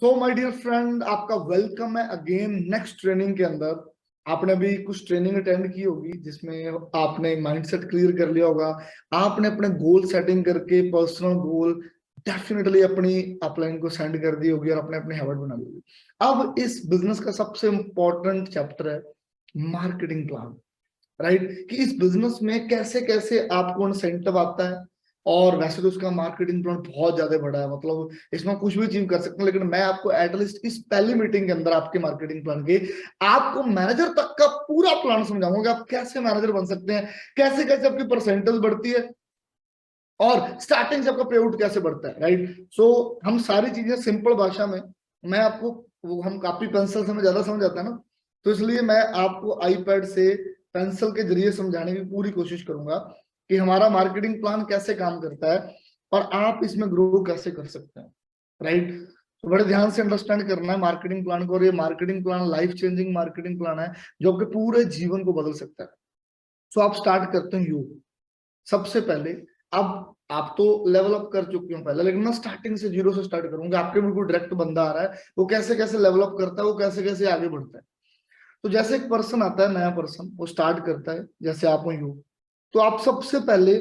So my dear friend, आपका welcome है again next training के अंदर। आपने अभी कुछ ट्रेनिंग अटेंड की होगी जिसमें आपने माइंडसेट क्लियर कर लिया होगा। आपने अपने गोल सेटिंग करके पर्सनल गोल डेफिनेटली अपनी अपलाइन को सेंड कर दी होगी और अपने अपने हैबिट बना ली होगी। अब इस बिजनेस का सबसे इंपॉर्टेंट चैप्टर है मार्केटिंग प्लान। राइट, कि इस बिजनेस में कैसे कैसे आपको इंसेंटिव आता है। और वैसे तो उसका मार्केटिंग प्लान बहुत ज्यादा बड़ा है, मतलब इसमें कुछ भी अचीव कर सकते हैं, लेकिन मैं आपको एटलीस्ट इस पहली मीटिंग के अंदर आपके मार्केटिंग प्लान के आपको मैनेजर तक का पूरा प्लान समझाऊंगा कि आप कैसे मैनेजर बन सकते हैं, कैसे कैसे आपकी परसेंटेज बढ़ती है और स्टार्टिंग से आपका पे आउट कैसे बढ़ता है। राइट, सो हम सारी चीजें सिंपल भाषा में मैं आपको, वो हम कॉपी पेंसिल से हमें ज्यादा समझ आता है ना, तो इसलिए मैं आपको आईपैड से पेंसिल के जरिए समझाने की पूरी कोशिश करूंगा कि हमारा मार्केटिंग प्लान कैसे काम करता है और आप इसमें ग्रो कैसे कर सकते हैं। राइट, तो बड़े ध्यान से अंडरस्टैंड करना है मार्केटिंग प्लान को, और ये marketing plan life changing marketing plan है जो आपके पूरे जीवन को बदल सकता है। सो आप स्टार्ट करते हैं यू। सबसे पहले, अब आप तो लेवल अप कर चुके हो पहले, लेकिन मैं स्टार्टिंग से जीरो से स्टार्ट करूंगा। आपके बिल्कुल डायरेक्ट बंदा आ रहा है, वो कैसे कैसे लेवल अप करता है, वो कैसे कैसे आगे बढ़ता है। तो जैसे एक पर्सन आता है, नया पर्सन, वो स्टार्ट करता है जैसे आप हो यू, तो आप सबसे पहले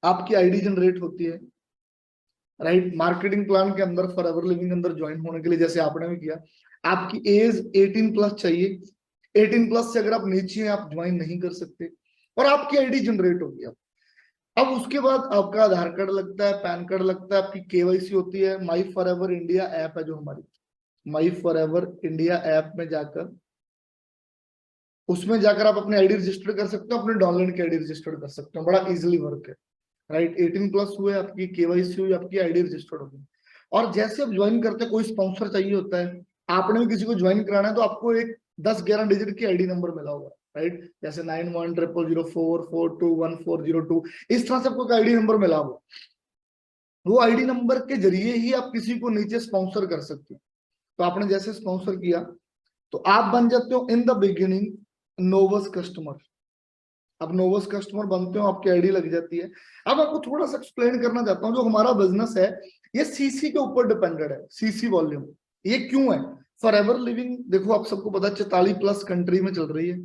आपकी आईडी जनरेट होती है। राइट, मार्केटिंग प्लान के अंदर फॉरएवर लिविंग अंदर ज्वाइन होने के लिए जैसे आपने भी किया, आपकी एज 18 प्लस चाहिए। 18 प्लस से अगर आप नीचे हैं आप ज्वाइन नहीं कर सकते, और आपकी आईडी जनरेट होगी। अब उसके बाद आपका आधार कार्ड लगता है, पैन कार्ड लगता है, आपकी केवाईसी होती है। माई फॉरएवर इंडिया ऐप है जो हमारी, माई फॉरएवर इंडिया ऐप में जाकर, उसमें जाकर आप अपनी आईडी रजिस्टर कर सकते हो, अपने डॉनलाइन की आईडी रजिस्टर कर सकते हो। बड़ा इजीली वर्क है। राइट, 18 प्लस हुए, आपकी केवाईसी हुई, आपकी आईडी रजिस्टर्ड होगी। और जैसे आप ज्वाइन करते हैं, कोई स्पॉन्सर चाहिए होता है, आपने भी किसी को ज्वाइन कराना है, तो आपको एक 10-11 डिजिट की आईडी नंबर मिला होगा। राइट, जैसे 910004421402, इस तरह से आपको आईडी नंबर मिला होगा। वो आईडी नंबर के जरिए ही आप किसी को नीचे स्पॉन्सर कर सकते हो। तो आपने जैसे स्पॉन्सर किया तो आप बन जाते हो इन द बिगिनिंग नोवस कस्टमर। अब नोवस कस्टमर बनते हो, आपकी आईडी लग जाती है। अब आपको थोड़ा सा एक्सप्लेन करना चाहता हूँ, जो हमारा बिजनेस है ये सीसी के ऊपर डिपेंडेड है, सीसी वॉल्यूम। ये क्यों है? फॉरएवर लिविंग देखो, आप सबको पता है 44 प्लस कंट्री में चल रही है,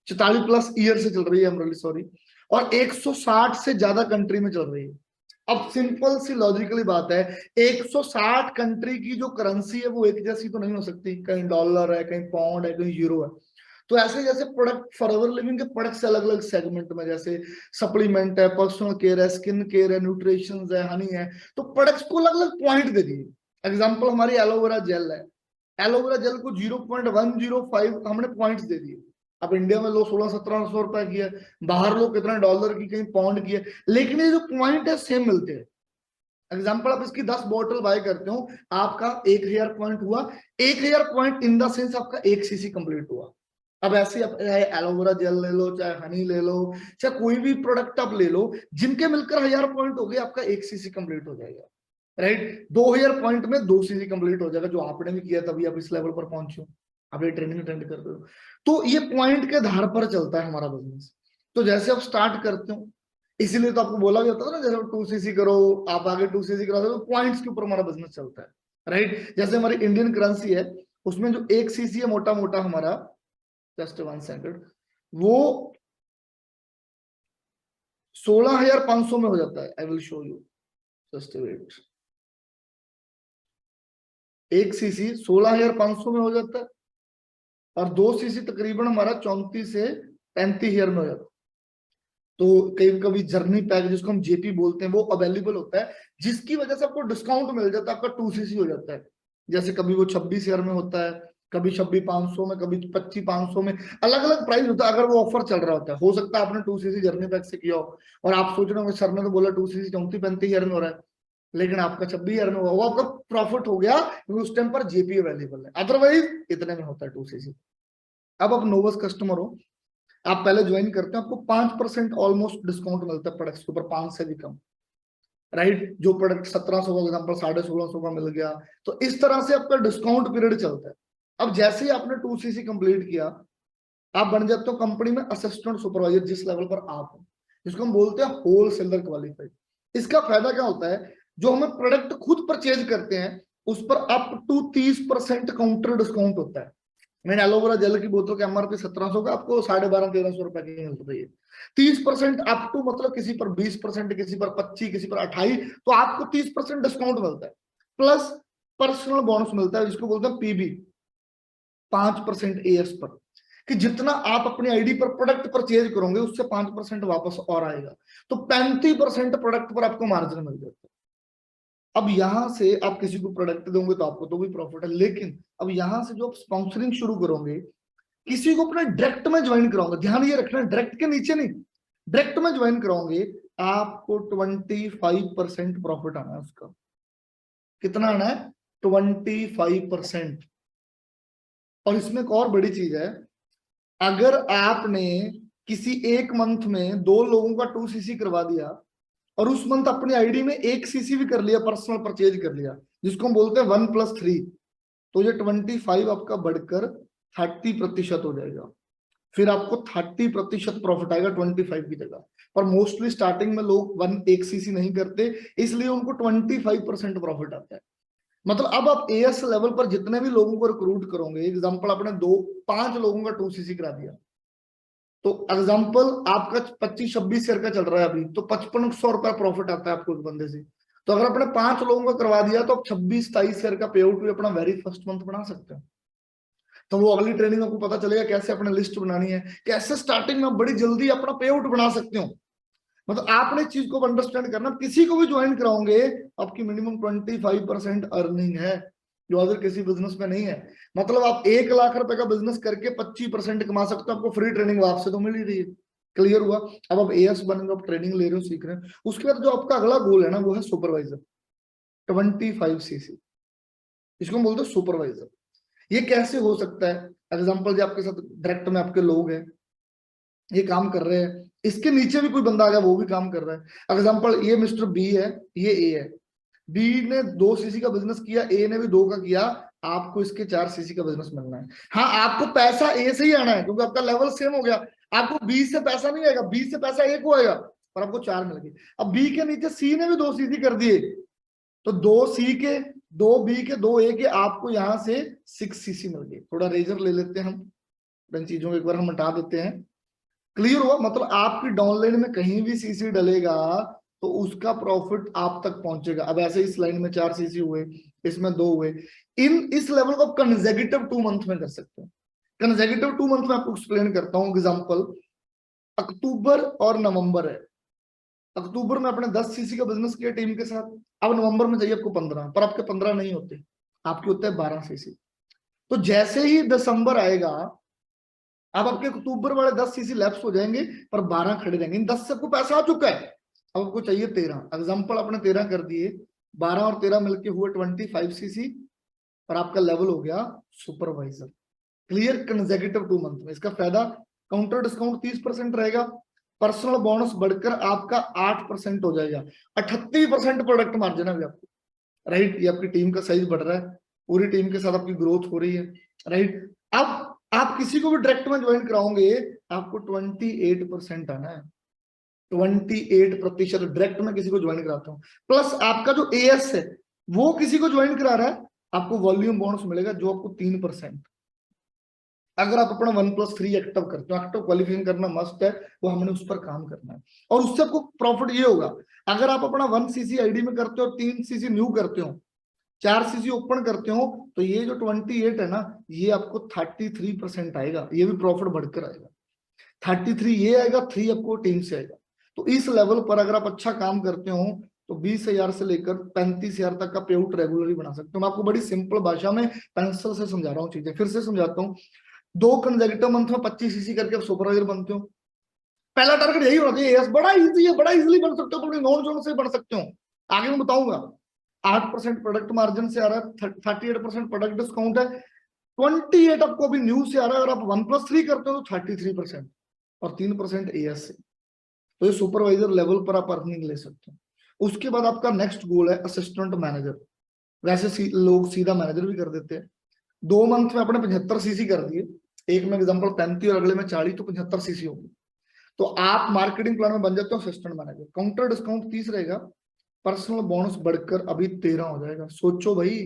44 प्लस ईयर से चल रही है, आई एम सॉरी, और 160 से ज्यादा कंट्री में चल रही है। अब सिंपल सी लॉजिकली बात है, 160 कंट्री की जो करेंसी है वो एक जैसी तो नहीं हो सकती। कहीं डॉलर है, कहीं पाउंड है, कहीं यूरो है। तो ऐसे जैसे प्रोडक्ट फॉरएवर लिविंग के प्रोडक्ट से अलग अलग सेगमेंट में, जैसे सप्लीमेंट है, पर्सनल केयर है, स्किन केयर है, न्यूट्रिशन है, हनी है, तो प्रोडक्ट्स को अलग अलग पॉइंट दे दिए। एग्जाम्पल हमारी एलोवेरा जेल है, एलोवेरा जेल को 0.105 हमने पॉइंट्स दे दिए। अब इंडिया में लो 1600-1700 रुपए की है, बाहर लोग कितना डॉलर की, कहीं पाउंड की है, लेकिन ये जो पॉइंट है सेम मिलते हैं। एग्जाम्पल, आप इसकी 10 बॉटल बाय करते हो, आपका 1000 पॉइंट हुआ। 1000 पॉइंट इन द सेंस आपका 1 सीसी कंप्लीट हुआ। अब ऐसे आप चाहे एलोवेरा जेल ले लो, चाहे हनी ले लो, चाहे कोई भी प्रोडक्ट आप ले लो, जिनके मिलकर 1000 पॉइंट हो गए, आपका 1 सीसी कंप्लीट हो जाएगा। राइट, 2000 पॉइंट में 2 सीसी कंप्लीट हो जाएगा, जो आपने भी किया तभी आप इस लेवल पर पहुंचे हो, आप ये ट्रेनिंग अटेंड कर रहे हो। तो ये पॉइंट के आधार पर चलता है हमारा बिजनेस। तो जैसे आप स्टार्ट करते हो, इसीलिए तो आपको बोला भी होता था ना, जैसे 2 सीसी करो, आप आगे 2 सीसी करा दो, तो पॉइंट्स के ऊपर हमारा बिजनेस चलता है। राइट, जैसे हमारी इंडियन करेंसी है, उसमें जो 1 सीसी है मोटा मोटा हमारा, जस्ट 1 सेकंड, वो 16,500 में हो जाता है। I will show you, just wait. 1 CC 16,500 में हो जाता है, और 2 सीसी तकरीबन हमारा 34 से 35,000 में हो जाता है। तो कई कभी जर्नी पैक जिसको हम जेपी बोलते हैं वो अवेलेबल होता है, जिसकी वजह से आपको डिस्काउंट मिल जाता है, आपका 2 सीसी हो जाता है। जैसे कभी वो 26,000 में होता है, कभी 26,500 में, कभी 25,500 में, अलग अलग प्राइस होता है। अगर वो ऑफर चल रहा होता है, हो सकता है आपने 2 सीसी जर्नी पैक से किया हो और आप सोच रहे हो सर ने तो बोला 2 सीसी 34-35,000 में हो रहा है, लेकिन आपका 26,000 में हुआ, वो आपका प्रॉफिट हो गया क्योंकि उस टाइम पर जेपी अवेलेबल है, अदरवाइज इतने में होता है 2 सीसी। अब आप नोवस कस्टमर हो, आप पहले ज्वाइन करते हैं, आपको 5% ऑलमोस्ट डिस्काउंट मिलता है प्रोडक्ट्स के ऊपर, 5 से भी कम। राइट, जो प्रोडक्ट 1700 का एग्जाम्पल 1650 का मिल गया, तो इस तरह से आपका डिस्काउंट पीरियड चलता है। अब जैसे ही आपने 2 सीसी कंप्लीट किया, आप बन जाते हो कंपनी में असिस्टेंट सुपरवाइजर, जिस लेवल पर आप हो, जिसको हम बोलते हैं होल सेलर क्वालिफाइड। इसका फायदा क्या होता है, जो हमें प्रोडक्ट खुद परचेज करते हैं उस पर अप टू 30% काउंटर डिस्काउंट होता है। मैंने एलोवेरा जेल की बोतल का एमआरपी 1700 का, आपको 1250-1300 रुपए की मिल रही है। 30% अप टू मतलब किसी पर 20%, किसी पर 25, किसी पर 28, तो आपको 30% डिस्काउंट मिलता है। प्लस पर्सनल बोनस मिलता है, जिसको बोलते हैं पीबी, 5% एएस पर, कि जितना आप अपनी आईडी पर प्रोडक्ट परचेज करोगे उससे 5% वापस और आएगा, तो 35% प्रोडक्ट पर आपको मार्जिन मिल जाता है। अब यहां से आप किसी को प्रोडक्ट दोगे तो आपको तो भी प्रॉफिट है, लेकिन अब यहां से जो आप स्पॉन्सरिंग शुरू करोगे, किसी को अपने डायरेक्ट में ज्वाइन कराओगे, ध्यान ये रखना, डायरेक्ट के नीचे नहीं, डायरेक्ट में ज्वाइन कराओगे, आपको 25% प्रॉफिट आना है उसका। कितना आना है? 25%। और इसमें एक और बड़ी चीज है, अगर आपने किसी एक मंथ में 2 लोगों का 2cc करवा दिया और उस मंथ अपनी आईडी में 1cc भी कर लिया, पर्सनल परचेज कर लिया, जिसको हम बोलते हैं 1+3, तो ये 25 आपका बढ़कर 30% हो जाएगा। फिर आपको 30% प्रॉफिट आएगा 25 की जगह। पर मोस्टली स्टार्टिंग में लोग 1cc नहीं करते, इसलिए उनको 25% प्रॉफिट आता है। मतलब अब आप एएस लेवल पर जितने भी लोगों को रिक्रूट करोगे, एग्जांपल आपने 5 लोगों का 2cc करा दिया, तो एग्जांपल आपका 25-26 शेयर का चल रहा है अभी, तो 5500 रुपया प्रॉफिट आता है आपको उस बंदे से। तो अगर आपने 5 लोगों का करवा दिया तो आप 26-27 शेयर का पे आउट भी अपना वेरी फर्स्ट मंथ बना सकते हो। तो वो अगली ट्रेनिंग आपको पता चलेगा कैसे अपने लिस्ट बनानी है, कैसे स्टार्टिंग में बड़ी जल्दी अपना पे आउट बना सकते हो। मतलब आपने चीज को अंडरस्टैंड करना, किसी को भी ज्वाइन कराओगे आपकी मिनिमम 25% अर्निंग है, जो अगर किसी बिजनेस में नहीं है। मतलब आप 1 लाख रुपए का बिजनेस करके 25% कमा सकते हो, आपको फ्री ट्रेनिंग आपसे तो मिल ही रही है। क्लियर हुआ? अब आप एएस बनेंगे, आप ट्रेनिंग ले रहे हो, सीख रहे हैं, उसके बाद जो आपका अगला गोल है ना, वो है सुपरवाइजर, 25cc, इसको हम बोलते हैं सुपरवाइजर। ये कैसे हो सकता है? एग्जाम्पल जो आपके साथ डायरेक्ट में आपके लोग हैं, ये काम कर रहे हैं, इसके नीचे भी कोई बंदा आ गया वो भी काम कर रहा है। एग्जाम्पल ये मिस्टर बी है, ये ए है, बी ने 2cc का बिजनेस किया, ए ने भी 2 का किया, आपको इसके 4cc का बिजनेस मिलना है। हाँ, आपको पैसा ए से ही आना है क्योंकि आपका लेवल सेम हो गया। आपको बी से पैसा नहीं आएगा, बी से पैसा ए को आएगा, पर आपको 4 मिल गए। अब बी के नीचे सी ने भी 2cc कर दिए, तो 2c के, 2b के, 2a के, आपको यहां से 6cc मिल गई। थोड़ा रेजर ले लेते हैं हम, इन चीजों को एक बार हम हटा देते हैं। क्लियर हुआ? मतलब आपकी डाउनलाइन में कहीं भी सीसी डलेगा तो उसका प्रॉफिट आप तक पहुंचेगा। अब ऐसे इस लाइन में 4cc हुए, इसमें 2 हुए, इस लेवल को आप कंसेक्यूटिव 2 मंथ में कर सकते हैं। कंसेक्यूटिव 2 मंथ में आपको एक्सप्लेन करता हूं। एग्जांपल अक्टूबर और नवंबर है, अक्टूबर में आपने 10cc का बिजनेस किया टीम के साथ, अब नवंबर में चाहिए आपको 15, पर आपके 15 नहीं होते, आपके होते हैं 12cc। तो जैसे ही दिसंबर आएगा, अब आपके अक्टूबर वाले 10cc लैप्स हो जाएंगे, पर 12 खड़े रहेंगे। इन 10 से आपको पैसा आ चुका है, अब आपको चाहिए 13। एग्जाम्पल आपने 13 कर दिए, 12 और 13 मिलके हुए 25cc, और आपका लेवल हो गया सुपरवाइजर। क्लियर? कंसेक्यूटिव 2 मंथ में इसका फायदा, काउंटर डिस्काउंट 30% रहेगा, पर्सनल बोनस बढ़कर आपका 8% हो जाएगा, 38% प्रोडक्ट मार्जिन है आपको, राइट? ये आपकी टीम का साइज बढ़ रहा है, पूरी टीम के साथ आपकी ग्रोथ हो रही है, राइट? अब आप किसी को भी डायरेक्ट में ज्वाइन कराओगे, आपको 28% आना है, 28% डायरेक्ट में किसी को ज्वाइन कराता हूँ। प्लस आपका जो एएस है वो किसी को ज्वाइन करा रहा है, आपको वॉल्यूम बोनस मिलेगा जो आपको 3%। अगर आप अपना 1+3 एक्टिव करते हो, एक्टिव क्वालिफिकेशन करना मस्ट है, वो हमने उस पर काम करना है। और उससे आपको प्रॉफिट ये होगा, अगर आप अपना 1cc आईडी में करते हो, 3cc न्यू करते हो, 4cc ओपन करते हो, तो ये जो 28 है ना, ये आपको 33% आएगा, ये भी प्रॉफिट बढ़कर आएगा। 33 ये आएगा, 3 आपको टीम से आएगा। तो इस लेवल पर अगर आप अच्छा काम करते हो तो 20,000 से लेकर 35,000 तक का पे आउट रेगुलरली बना सकते हो। मैं आपको बड़ी सिंपल भाषा में पेंसिल से समझा रहा हूँ चीजें, फिर से समझाता हूँ। 2 कंसेक्यूटिव मंथ में 25cc करके आप सुपरवाइजर बनते हो। पहला टारगेट यही होना चाहिए, बड़ा इजी है, बड़ा इजिली बन सकते हो, अपनी नॉन जोन से बन सकते हो, आगे मैं बताऊंगा। 8% प्रोडक्ट मार्जिन से आ रहा है, 38% प्रोडक्ट डिस्काउंट है, 28 आपको अभी न्यू से आ रहा है, और आप 1+3 करते हो तो 33% और 3% एएस से। तो ये सुपरवाइजर लेवल पर आप अर्निंग ले सकते हो। उसके बाद आपका नेक्स्ट गोल है असिस्टेंट मैनेजर। वैसे लोग सीधा मैनेजर भी कर देते हैं। 2 मंथ में अपने 75cc कर दिए, एक में एग्जाम्पल 35 और अगले में 40, तो 75cc होगी, तो आप मार्केटिंग प्लान में बन जाते हो असिस्टेंट मैनेजर। काउंटर डिस्काउंट 30 रहेगा, पर्सनल बोनस बढ़कर अभी 13 हो जाएगा। सोचो भाई,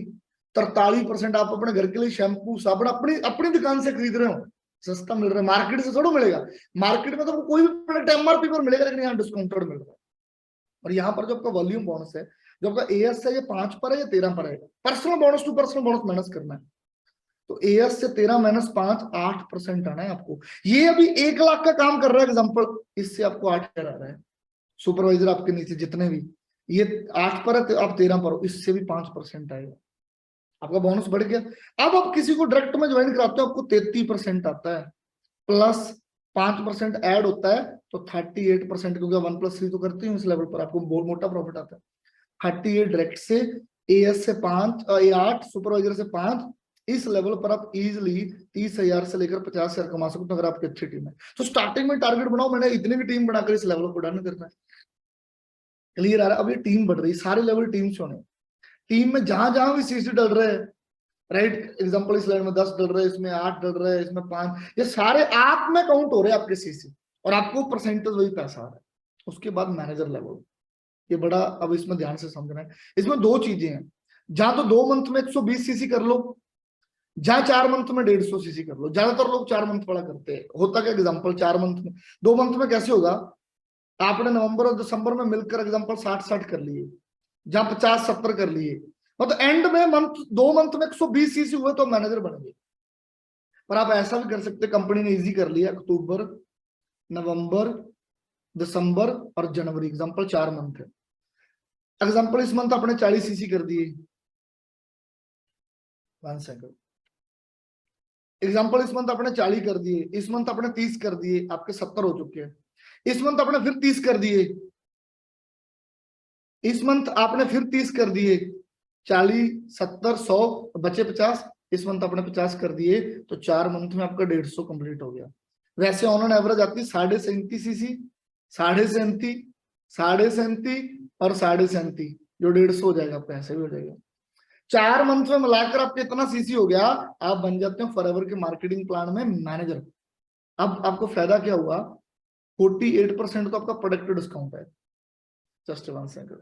43% आप अपने घर के लिए शैम्पू साबुन अपनी अपनी दुकान से खरीद रहे हो, सस्ता मिल रहा है, मार्केट से थोड़ा मिलेगा। मार्केट में तो कोई भी प्रोडक्ट एमआरपी पर मिलेगा, लेकिन यहाँ डिस्काउंटेड मिल रहा है। और यहाँ पर जो आपका वॉल्यूम बोनस है, जो आपका एएस है, ये 5 पर है या 13 पर है। Personal bonus to personal bonus minus करना है, तो एएस से 13 माइनस 5 8% आना है आपको। ये अभी 1 लाख का काम कर रहा है एग्जाम्पल, इससे आपको 8,000 आ रहा है। सुपरवाइजर आपके नीचे जितने भी, ये 8 पर है तो आप 13 पर हो, इससे भी 5% आएगा, आपका बोनस बढ़ गया। अब आप किसी को डायरेक्ट में ज्वाइन कराते हो, आपको 33% आता है, प्लस 5% ऐड होता है तो 38%, क्योंकि 1+3 तो करते हैं इस लेवल पर, आपको बहुत मोटा प्रॉफिट आता है। 38 डायरेक्ट से, एएस से 8 सुपरवाइजर से 5, इस लेवल पर आप इजिली 30,000 से लेकर 50,000 कमा सकते हो अगर आपकी अच्छी टीम है। तो स्टार्टिंग में टारगेट बनाओ, मैंने इतनी भी टीम बनाकर इस लेवल को डन करना है। क्लियर आ रहा है? अब ये टीम बढ़ रही है, सारे लेवल टीम से होने, टीम में जहां जहां भी सीसी डल रहे हैं, राइट, एग्जांपल इस लाइन में 10 डल रहे हैं, इसमें 8 डल रहे हैं, इसमें 5, ये सारे आप में काउंट हो रहे हैं आपके सीसी, और आपको परसेंटेज वही पैसा आ रहा है। उसके बाद मैनेजर लेवल, ये बड़ा अब इसमें ध्यान से समझना है। इसमें 2 चीजें हैं, जहां तो 2 मंथ में 120 सीसी कर लो, जहां 4 मंथ में 150 सीसी कर लो। ज्यादातर लोग 4 मंथ वाला करते हैं। होता क्या एग्जांपल 4 मंथ में, 2 मंथ में कैसे होगा, आपने नवंबर और दिसंबर में मिलकर एग्जांपल 60-60 कर लिए, जहां 50-70 कर लिए, मतलब एंड में 2 मंथ में 120 सीसी हुए तो मैनेजर बनेंगे। पर आप ऐसा भी कर सकते, कंपनी ने इजी कर लिया, अक्टूबर, नवंबर, दिसंबर और जनवरी, एग्जांपल 4 मंथ है। एग्जांपल इस मंथ आपने 40 सीसी कर दिए, 1 सेकंड, एग्जांपल इस मंथ आपने 40 कर दिए, इस मंथ आपने 30 कर दिए, आपके 70 हो चुके हैं। इस मंथ आपने फिर 30 कर दिए, इस मंथ आपने फिर 30 कर दिए, 40 70 100 बचे 50, इस मंथ आपने 50 कर दिए, तो 4 मंथ में आपका 150 कंप्लीट हो गया। वैसे ऑन एवरेज आती है 37.5 सीसी, 37.5, 37.5 और 37.5, जो 150 हो जाएगा, आपका ऐसे भी हो जाएगा। 4 मंथ में मिलाकर आपके इतना सीसी हो गया, आप बन जाते हैं फॉरएवर के मार्केटिंग प्लान में मैनेजर। अब आपको फायदा क्या हुआ, 48% तो आपका प्रोडक्ट डिस्काउंट है। जस्ट 1 सेकंड,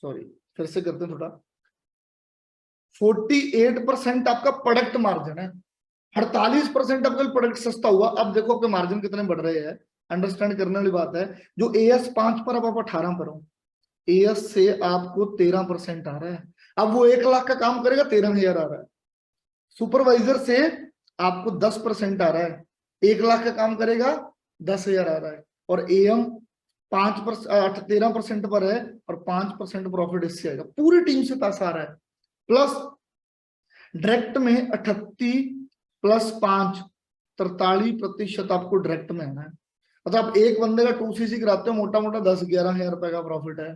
सॉरी, फिर से करते हैं थोड़ा। 48% आपका प्रोडक्ट मार्जिन है, 48% आपका प्रोडक्ट सस्ता हुआ। अब देखो आपके मार्जिन कितने बढ़ रहे हैं, अंडरस्टैंड करने वाली बात है। जो एएस 5 पर, अब आप 18 पर हो, एएस से आपको 13% आ रहा है। अब वो 1 लाख का काम करेगा, 13,000 आ रहा है। सुपरवाइजर से आपको 10% आ रहा है, 1 लाख का काम करेगा, 10,000 आ रहा है। और एएम 13% पर है, और 5% प्रॉफिट इससे आएगा, पूरी टीम से पैसा आ रहा है। प्लस डायरेक्ट में 38 प्लस 5, 43% आपको डायरेक्ट में आना है। मतलब आप एक बंदे का 2 सीसी कराते हो, मोटा मोटा 10-11 हजार रुपए का प्रॉफिट है।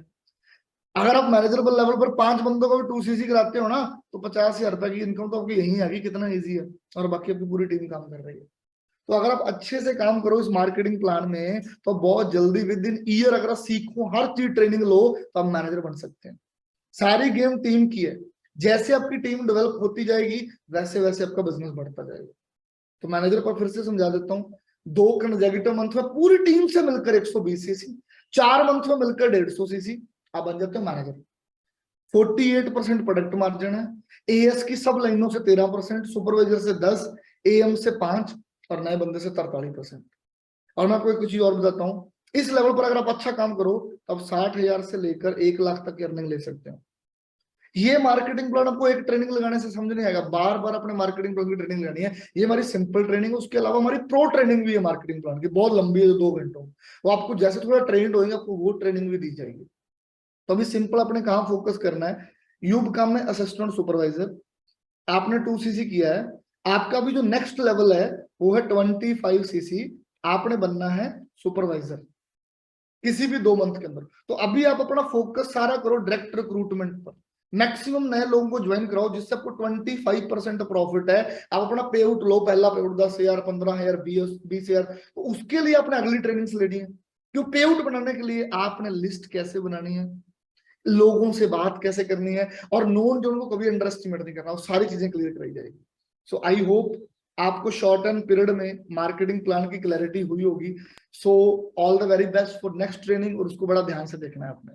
अगर आप मैनेजरेबल लेवल पर 5 बंदों को भी 2 सीसी कराते हो ना, तो 50,000 रुपए की इनकम तो आपकी यही आ गई, कितना ईजी है, और बाकी आपकी पूरी टीम काम कर रही है। तो अगर आप अच्छे से काम करो इस मार्केटिंग प्लान में, तो बहुत जल्दी विद इन ईयर अगर आप सीखो, हर चीज ट्रेनिंग लो, तो आप मैनेजर बन सकते हैं। सारी गेम टीम की है, जैसे आपकी टीम डेवलप होती जाएगी, वैसे वैसे आपका बिजनेस बढ़ता जाएगा। तो मैनेजर को फिर से समझा देता हूँ, 2 कंसेक्यूटिव मंथ में पूरी टीम से मिलकर 120 सीसी, 4 मंथ में मिलकर 150 सीसी, आप बन जाते हो मैनेजर। 48% प्रोडक्ट मार्जिन है, एएस की सब लाइनों से 13%, सुपरवाइजर से 10, एएम से 5, और नए बंदे से 43%। और मैं आपको एक चीज और बताता हूँ, इस लेवल पर अगर आप अच्छा काम करो, तो आप 60,000 से लेकर 1 लाख तक की अर्निंग ले सकते हो। ये मार्केटिंग प्लान आपको एक ट्रेनिंग लगाने से समझ नहीं आएगा, बार बार अपने मार्केटिंग प्लान की ट्रेनिंग लेनी है। ये हमारी सिंपल ट्रेनिंग है, उसके अलावा हमारी प्रो ट्रेनिंग भी है मार्केटिंग प्लान की, बहुत लंबी है, 2 घंटों। वो आपको जैसे थोड़ा ट्रेंड होएंगे, आपको वो ट्रेनिंग भी दी जाएगी। तो अभी सिंपल अपने कहाँ फोकस करना है, यूब काम में असिस्टेंट सुपरवाइजर, आपने 2 सीसी किया है, आपका भी जो नेक्स्ट लेवल है वो है 25 सीसी, आपने बनना है सुपरवाइजर किसी भी 2 मंथ के अंदर। तो अभी आप अपना फोकस सारा करो डायरेक्ट रिक्रूटमेंट पर, मैक्सिमम नए लोगों को ज्वाइन कराओ, जिससे आपको 25% प्रॉफिट है। आप अपना पे आउट लो, पहला पे आउट 10,000, 15,000, 20,000, तो उसके लिए आपने अगली ट्रेनिंग लेनी है। क्यों? पे आउट बनाने के लिए आपने लिस्ट कैसे बनानी है, लोगों से बात कैसे करनी है, और नोन जोन को कभी अंडर एस्टिमेट नहीं करना, वो सारी चीजें क्लियर कराई जाएगी। सो आई होप आपको शॉर्ट एंड पीरियड में मार्केटिंग प्लान की क्लैरिटी हुई होगी। So all the very best for next training, और उसको बड़ा ध्यान से देखना है आपने।